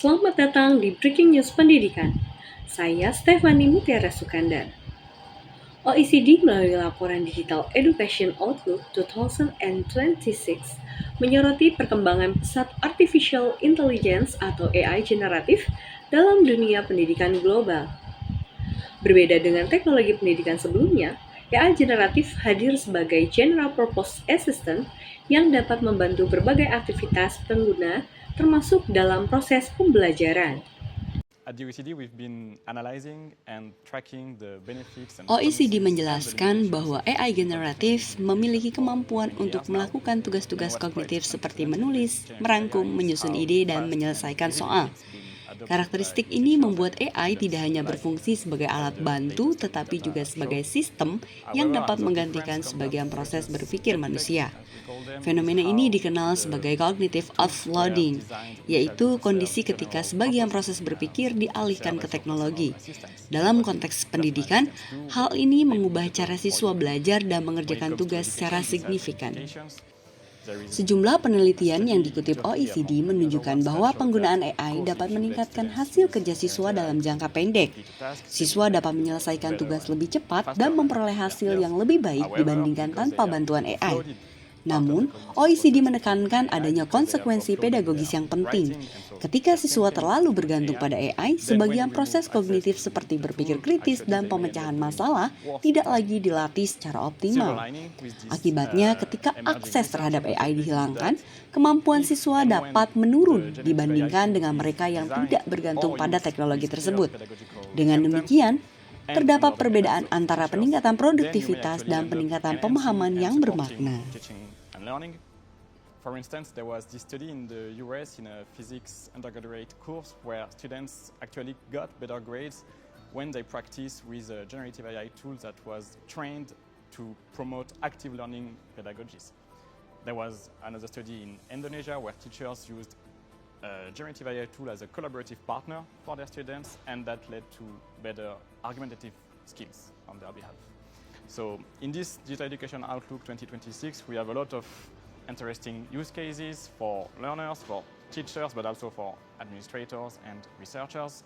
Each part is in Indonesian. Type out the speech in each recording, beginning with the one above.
Selamat datang di Breaking News Pendidikan. Saya Stefani Mutiara Sukandar. OECD melalui laporan Digital Education Outlook 2026 menyoroti perkembangan pesat Artificial Intelligence atau AI generatif dalam dunia pendidikan global. Berbeda dengan teknologi pendidikan sebelumnya, AI generatif hadir sebagai General Purpose Assistant yang dapat membantu berbagai aktivitas pengguna termasuk dalam proses pembelajaran. OECD menjelaskan bahwa AI generatif memiliki kemampuan untuk melakukan tugas-tugas kognitif seperti menulis, merangkum, menyusun ide, dan menyelesaikan soal. Karakteristik ini membuat AI tidak hanya berfungsi sebagai alat bantu, tetapi juga sebagai sistem yang dapat menggantikan sebagian proses berpikir manusia. Fenomena ini dikenal sebagai cognitive offloading, yaitu kondisi ketika sebagian proses berpikir dialihkan ke teknologi. Dalam konteks pendidikan, hal ini mengubah cara siswa belajar dan mengerjakan tugas secara signifikan. Sejumlah penelitian yang dikutip OECD menunjukkan bahwa penggunaan AI dapat meningkatkan hasil kerja siswa dalam jangka pendek. Siswa dapat menyelesaikan tugas lebih cepat dan memperoleh hasil yang lebih baik dibandingkan tanpa bantuan AI. Namun, OECD menekankan adanya konsekuensi pedagogis yang penting. Ketika siswa terlalu bergantung pada AI, sebagian proses kognitif seperti berpikir kritis dan pemecahan masalah tidak lagi dilatih secara optimal. Akibatnya, ketika akses terhadap AI dihilangkan, kemampuan siswa dapat menurun dibandingkan dengan mereka yang tidak bergantung pada teknologi tersebut. Dengan demikian, terdapat perbedaan antara peningkatan produktivitas dan peningkatan pemahaman yang bermakna. For instance, there was this study in the US in a physics undergraduate course where students actually got better grades when they practiced with a generative AI tool that was trained to promote active learning pedagogies. There was another study in Indonesia where teachers used a generative AI tool as a collaborative partner for their students, and that led to better argumentative skills on their behalf. So in this Digital Education Outlook 2026, we have a lot of interesting use cases for learners, for teachers, but also for administrators and researchers.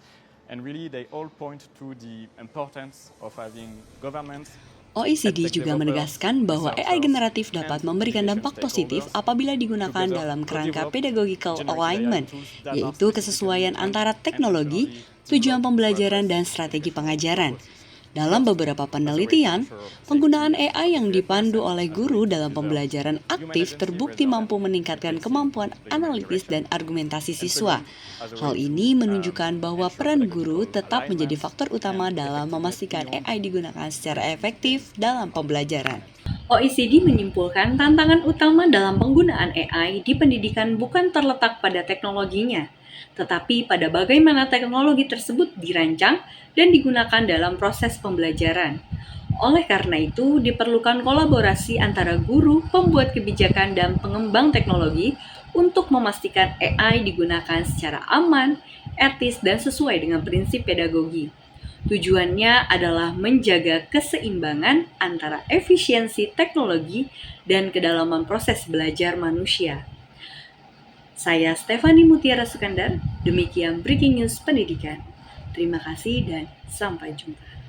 And really, they all point to the importance of having governments. OECD juga menegaskan bahwa AI generatif dapat memberikan dampak positif apabila digunakan dalam kerangka pedagogical alignment, yaitu kesesuaian antara teknologi, tujuan pembelajaran, dan strategi pengajaran. Dalam beberapa penelitian, penggunaan AI yang dipandu oleh guru dalam pembelajaran aktif terbukti mampu meningkatkan kemampuan analitis dan argumentasi siswa. Hal ini menunjukkan bahwa peran guru tetap menjadi faktor utama dalam memastikan AI digunakan secara efektif dalam pembelajaran. OECD menyimpulkan tantangan utama dalam penggunaan AI di pendidikan bukan terletak pada teknologinya, tetapi pada bagaimana teknologi tersebut dirancang dan digunakan dalam proses pembelajaran. Oleh karena itu, diperlukan kolaborasi antara guru, pembuat kebijakan, dan pengembang teknologi untuk memastikan AI digunakan secara aman, etis, dan sesuai dengan prinsip pedagogi. Tujuannya adalah menjaga keseimbangan antara efisiensi teknologi dan kedalaman proses belajar manusia. Saya Stefani Mutiara Sukandar, demikian Breaking News Pendidikan. Terima kasih dan sampai jumpa.